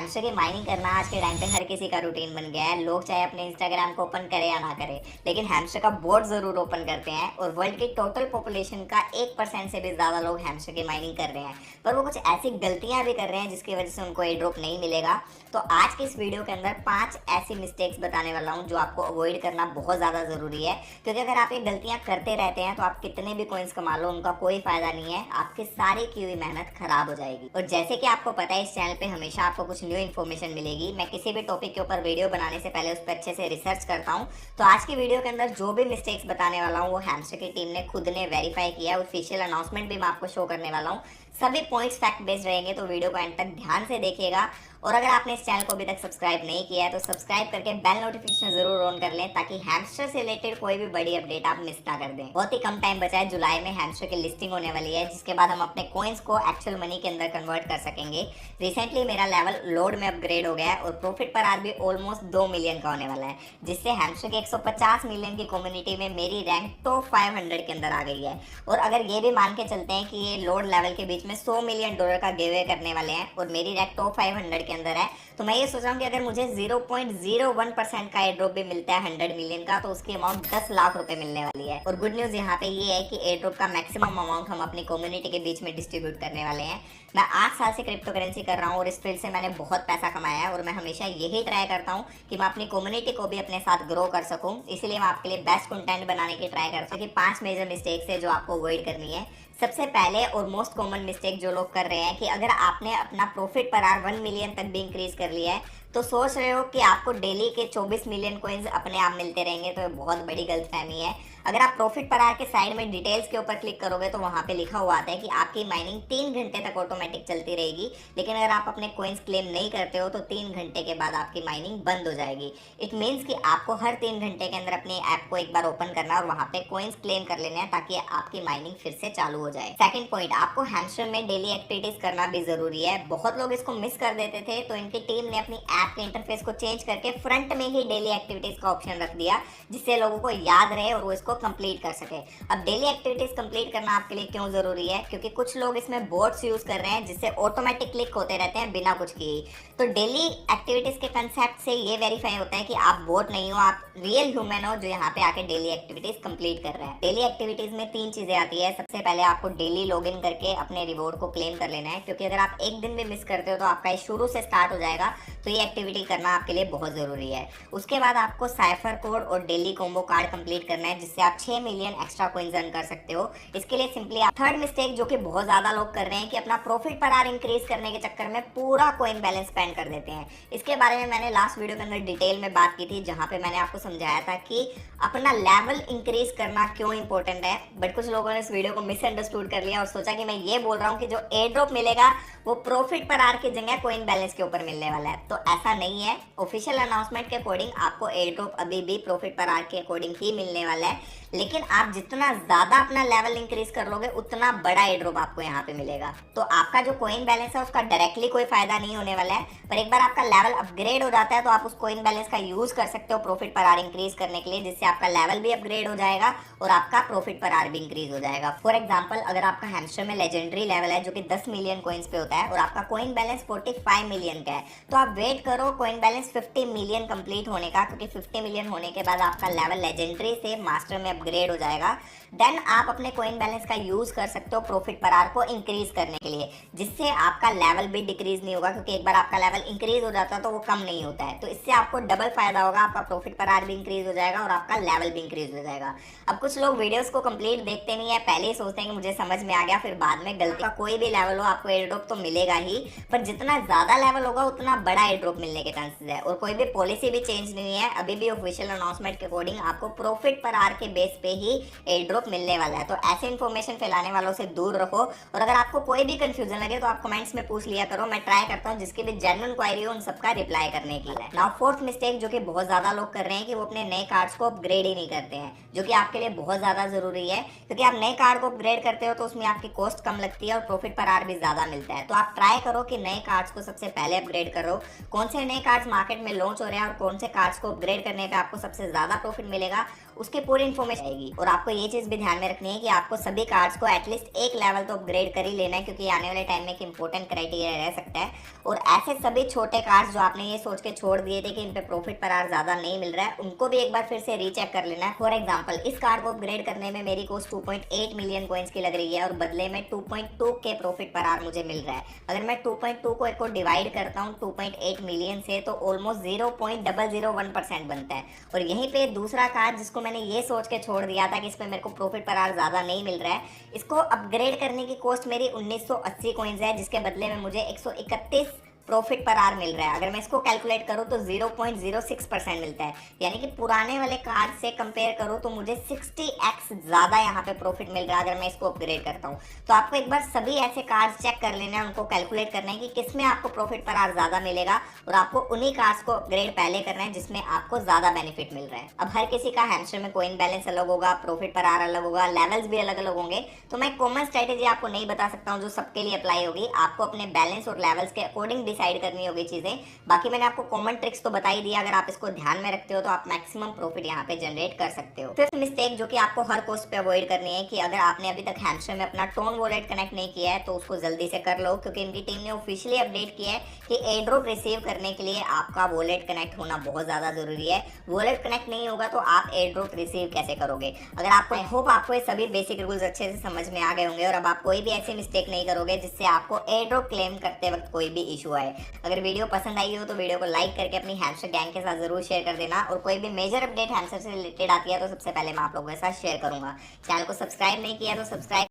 Hamster की mining करना आज के टाइम पे हर किसी का रूटीन बन गया है। लोग चाहे अपने इंस्टाग्राम को ओपन करे या ना करे, लेकिन हैमस्टर का बोट जरूर ओपन करते हैं। और वर्ल्ड की टोटल पॉपुलेशन का 1% से भी ज्यादा लोग हैमस्टर की माइनिंग कर रहे हैं, पर वो कुछ ऐसी गलतियां भी कर रहे हैं जिसकी वजह से उनको एयर ड्रॉप नहीं मिलेगा। तो आज के इस वीडियो के अंदर 5 ऐसी मिस्टेक्स बताने वाला हूँ जो आपको अवॉइड करना बहुत ज्यादा जरूरी है, क्योंकि अगर आप ये गलतियां करते रहते हैं तो आप कितने भी कॉइन्स कमा लो, उनका कोई फायदा नहीं है, आपकी सारी की हुई मेहनत खराब हो जाएगी। और जैसे कि आपको पता है, इस चैनल पे हमेशा आपको कुछ न्यू इन्फॉर्मेशन मिलेगी। मैं किसी भी टॉपिक के ऊपर वीडियो बनाने से पहले उस पर अच्छे से रिसर्च करता हूँ। तो आज की वीडियो के अंदर जो भी मिस्टेक्स बताने वाला हूँ वो हैमस्टर की टीम ने खुद ने वेरीफाई किया। ऑफिशियल अनाउंसमेंट भी मैं आपको शो करने वाला हूँ। सभी पॉइंट्स फैक्ट बेस्ड रहेंगे, तो वीडियो को एंड तक ध्यान से देखिएगा। और अगर आपने इस चैनल को अभी तक सब्सक्राइब नहीं किया है तो सब्सक्राइब करके बेल नोटिफिकेशन जरूर ऑन कर लें, ताकि हैमस्टर से रिलेटेड कोई भी बड़ी अपडेट आप मिस ना कर दें। बहुत ही कम टाइम बचा है, जुलाई में हैमस्टर की लिस्टिंग होने वाली है, जिसके बाद हम अपने कॉइन्स को एक्चुअल मनी के अंदर कन्वर्ट कर सकेंगे। रिसेंटली मेरा लेवल लोड में अपग्रेड हो गया है और प्रॉफिट पर आर भी ऑलमोस्ट 2 मिलियन का होने वाला है, जिससे हैमस्टर के 150 मिलियन की कम्युनिटी में मेरी रैंक टॉप 500 के अंदर आ गई है। और अगर ये भी मान के चलते हैं कि ये लोड लेवल के बीच में $100 मिलियन का गिव अवे करने वाले हैं और मेरी रैंक टॉप 500 के अंदर है, तो मैं ये सोच रहा हूँ कि अगर मुझे 0.01% का एयर ड्रॉप भी मिलता है 100 मिलियन का, तो उसकी अमाउंट 10 लाख रुपए मिलने वाली है। और गुड न्यूज यहाँ पे ये है कि एयर ड्रॉप का मैक्सिमम अमाउंट हम अपनी कम्युनिटी के बीच में डिस्ट्रीब्यूट करने वाले हैं। मैं 8 साल से क्रिप्टो करेंसी कर रहा हूँ और इस फील्ड से मैंने बहुत पैसा कमाया है, और मैं हमेशा यही ट्राई करता हूँ कि मैं अपनी कम्युनिटी को भी अपने साथ ग्रो कर सकूँ। इसलिए मैं आपके लिए बेस्ट कंटेंट बनाने की ट्राई करता हूँ कि 5 मेजर मिस्टेक्स है जो आपको अवॉइड करनी है। सबसे पहले और मोस्ट कॉमन मिस्टेक जो लोग कर रहे हैं कि अगर आपने अपना प्रॉफिट पर आर 1 मिलियन तक भी इंक्रीज कर लिया है, तो सोच रहे हो कि आपको डेली के 24 मिलियन कॉइन्स अपने आप मिलते रहेंगे, तो ये बहुत बड़ी गलतफहमी है। अगर आप प्रॉफिट पर आर के साइड में डिटेल्स के ऊपर क्लिक करोगे तो वहां पे लिखा हुआ आता है कि आपकी माइनिंग 3 घंटे तक ऑटोमेटिक चलती रहेगी, लेकिन अगर आप अपने कॉइन्स क्लेम नहीं करते हो तो 3 घंटे के बाद आपकी माइनिंग बंद हो जाएगी। इट मीन्स कि आपको हर 3 घंटे के अंदर अपने ऐप को एक बार ओपन करना और वहां पे कॉइन्स क्लेम कर लेने हैं, ताकि आपकी माइनिंग फिर से चालू हो जाए। सेकंड पॉइंट, आपको हैमस्टर में डेली एक्टिविटीज करना भी जरूरी है। बहुत लोग इसको मिस कर देते थे, तो इनकी टीम ने अपनी ऐप के इंटरफेस को चेंज करके फ्रंट में ही डेली एक्टिविटीज का ऑप्शन रख दिया, जिससे लोगों को याद रहे और वो इसको कंप्लीट कर सके। अब डेली एक्टिविटीज कंप्लीट करना आपके लिए क्यों जरूरी है? क्योंकि कुछ लोग इसमें बोट्स यूज कर रहे हैं जिससे ऑटोमेटिक क्लिक होते रहते हैं बिना कुछ किए। तो डेली एक्टिविटीज के कंसेप्ट से ये वेरीफाई होता है कि आप बोट नहीं हो, आप रियल ह्यूमन हो जो यहाँ पे आके डेली एक्टिविटीज कंप्लीट कर रहे हैं। डेली एक्टिविटीज में 3 चीजें आती है। सबसे पहले आपको डेली लॉगिन करके अपने रिवॉर्ड को क्लेम कर लेना है, क्योंकि अगर आप एक दिन भी मिस करते हो तो आपका शुरू से स्टार्ट हो जाएगा, तो ये एक्टिविटी करना आपके लिए बहुत जरूरी है। उसके बाद आपको साइफर कोड और डेली कॉम्बो कार्ड कंप्लीट करना है, जिससे आप 6 मिलियन एक्स्ट्रा कॉइन्स अर्न कर सकते हो। इसके लिए सिंपली आप थर्ड मिस्टेक जो कि बहुत ज्यादा लोग कर रहे हैं कि अपना प्रॉफिट पर आर इंक्रीज करने के चक्कर में पूरा कॉइन बैलेंस स्पेंड कर देते हैं। इसके बारे में मैंने लास्ट वीडियो के अंदर डिटेल में बात की थी, जहां पे मैंने आपको समझाया था कि अपना लेवल इंक्रीज करना क्यों इंपॉर्टेंट है। बट कुछ लोगों ने इस वीडियो को मिसअंडरस्टूड कर लिया और सोचा कि मैं ये बोल रहा हूँ कि जो एयर ड्रॉप मिलेगा वो प्रॉफिट पर आर की जगह कॉइन बैलेंस के ऊपर मिलने वाला है। तो ऐसा नहीं है। ऑफिशियल अनाउंसमेंट के अकॉर्डिंग आपको एयर ड्रॉप अभी भी प्रॉफिट पर आर के अकॉर्डिंग ही मिलने वाला है, लेकिन आप जितना ज्यादा अपना लेवल इंक्रीज कर लोगे उतना बड़ा एयर ड्रॉप आपको यहाँ पे मिलेगा। तो आपका जो कॉइन बैलेंस है उसका डायरेक्टली कोई फायदा नहीं होने वाला है, पर एक बार आपका लेवल अपग्रेड हो जाता है तो आप उस कॉइन बैलेंस का यूज कर सकते हो प्रॉफिट पर आर इंक्रीज करने के लिए, जिससे आपका लेवल भी अपग्रेड हो जाएगा और आपका प्रॉफिट पर आर भी इंक्रीज हो जाएगा। फॉर एग्जाम्पल, अगर आपका हैमस्टर में लेजेंडरी लेवल है जो कि 10 मिलियन कॉइन्स पे होता है और आपका कॉइन बैलेंस 45 मिलियन का है, तो आप वेट करो कॉइन बैलेंस 50 मिलियन कंप्लीट होने का, क्योंकि 50 मिलियन होने के बाद आपका लेवल लेजेंडरी से मास्टर में अपग्रेड हो जाएगा। देन आप अपने कॉइन बैलेंस का यूज कर सकते हो प्रॉफिट पर आर को इंक्रीज करने के लिए, जिससे आपका लेवल भी डिक्रीज नहीं होगा, क्योंकि एक बार आपका लेवल इंक्रीज हो जाता है तो वो कम नहीं होता है। तो इससे आपको डबल फायदा होगा, आपका प्रॉफिट पर आर भी इंक्रीज हो जाएगा और आपका लेवल भी इंक्रीज हो जाएगा। अब कुछ लोग वीडियोस को कंप्लीट देखते नहीं है, पहले ही सोचते हैं कि मुझे समझ में आ गया, फिर बाद में गलती का कोई भी लेवल हो आपको एयर ड्रॉप तो मिलेगा ही, पर जितना ज्यादा लेवल होगा उतना बड़ा एयर ड्रॉप मिलने के चांसेस है। और कोई भी पॉलिसी भी चेंज नहीं है, अभी भी ऑफिशियल अनाउंसमेंट के अकॉर्डिंग आपको प्रॉफिट पर आर के बेस पे ही एयर ड्रॉप मिलने वाला है। तो ऐसे इन्फॉर्मेशन फैलाने वालों से दूर रखो, और अगर आपको कोई भी कंफ्यूजन लगे तो आप कमेंट्स में पूछ लिया करो, मैं ट्राई करता हूँ जिसकी भी जेन्युइन क्वेरी हो उन सबका रिप्लाई करने के लिए। नाउ फोर्थ मिस्टेक जो कि बहुत ज्यादा लोग कर रहे हैं कि वो अपने नए कार्ड्स को अपग्रेड ही नहीं करते हैं, जो कि आपके लिए बहुत ज्यादा जरूरी है, क्योंकि आप नए कार्ड को अपग्रेड करते हो तो उसमें आपकी कॉस्ट कम लगती है और प्रॉफिट पर आर भी ज्यादा मिलता है। तो आप ट्राई करो कि नए कार्ड्स को सबसे पहले अपग्रेड करो। कौन से नए कार्ड्स मार्केट में लॉन्च हो रहे हैं और कौन से कार्ड्स को अपग्रेड करने पे आपको सबसे ज्यादा प्रॉफिट मिलेगा, उसकी पूरी इन्फॉर्मेशन आएगी। और आपको ये चीज भी ध्यान में रखनी है कि आपको सभी कार्ड्स को एटलीस्ट एक लेवल तो अपग्रेड कर ही लेना है, क्योंकि आने वाले टाइम में एक इंपॉर्टेंट क्राइटेरिया रह सकता है। और ऐसे सभी छोटे कार्ड्स जो आपने ये सोच के छोड़ दिए थे कि इन पे प्रॉफिट पर आर ज्यादा नहीं मिल रहा है, उनको भी एक बार फिर से रीचेक कर लेना है। फॉर एग्जांपल, इस कार्ड को अपग्रेड करने में मेरी कॉस्ट 2.8 मिलियन कॉइंस की लग रही है और बदले में 2.2 के प्रॉफिट पर आर मुझे मिल रहा है। अगर मैं 2.2 को डिवाइड करता हूँ 2.8 मिलियन से, तो ऑलमोस्ट 0.001% बनता है। और यहीं पे दूसरा कार्ड जिसको मैंने ये सोच के छोड़ दिया था कि इस पे मेरे को प्रॉफिट पर आर ज्यादा नहीं मिल रहा है, इसको अपग्रेड करने की कॉस्ट मेरी 1980 कॉइन्स है, जिसके बदले में मुझे 131 प्रॉफिट पर आर मिल रहा है। अगर मैं इसको कैलकुलेट करूं तो 0.06% मिलता है, यानी कि पुराने वाले कार्ड से कंपेयर करूं तो मुझे 60x ज्यादा यहाँ पे प्रॉफिट मिल रहा है अगर मैं इसको अपग्रेड करता हूं। तो आपको एक बार सभी ऐसे कार्ड्स चेक कर लेना है, उनको कैलकुलेट करना है कि किसमें आपको प्रॉफिट पर आर ज्यादा मिलेगा, और आपको उन्हीं कार्ड्स को अपग्रेड पहले करना है जिसमें आपको ज्यादा बेनिफिट मिल रहा है। अब हर किसी का हैमस्टर में कॉइन बैलेंस अलग होगा, प्रॉफिट पर आर अलग होगा, लेवल्स भी अलग अलग होंगे, तो मैं कॉमन स्ट्रेटेजी आपको नहीं बता सकता हूँ जो सबके लिए अप्लाई होगी। आपको अपने बैलेंस और लेवल्स के अकॉर्डिंग डिसाइड करनी होगी चीजें। बाकी मैंने आपको कॉमन ट्रिक्स तो बता ही दिया, अगर आप इसको ध्यान में रखते हो तो आप मैक्सिमम प्रॉफिट यहाँ पे जनरेट कर सकते हो। फिफ्थ मिस्टेक जो कि आपको हर कॉस्ट पे अवॉइड करनी है कि अगर आपने अभी तक हैमस्टर में अपना टोन वॉलेट कनेक्ट नहीं किया है तो उसको जल्दी से कर लो, क्योंकि इनकी टीम ने ऑफिशियली अपडेट किया है कि एयर ड्रॉप रिसीव करने के लिए आपका वॉलेट कनेक्ट होना बहुत ज्यादा जरूरी है। वॉलेट कनेक्ट नहीं होगा तो आप एयर ड्रॉप रिसीव कैसे करोगे। अगर आपको, आई होप आपको ये सभी बेसिक रूल्स अच्छे से समझ में आ गए होंगे और अब आप कोई भी ऐसी मिस्टेक नहीं करोगे जिससे आपको एयर ड्रॉप क्लेम करते वक्त कोई भी इशू आए। अगर वीडियो पसंद आई हो तो वीडियो को लाइक करके अपनी हैमस्टर गैंग के साथ जरूर शेयर कर देना, और कोई भी मेजर अपडेट हैमस्टर से रिलेटेड आती है तो सबसे पहले मैं आप लोगों के साथ शेयर करूंगा। चैनल को सब्सक्राइब नहीं किया तो सब्सक्राइब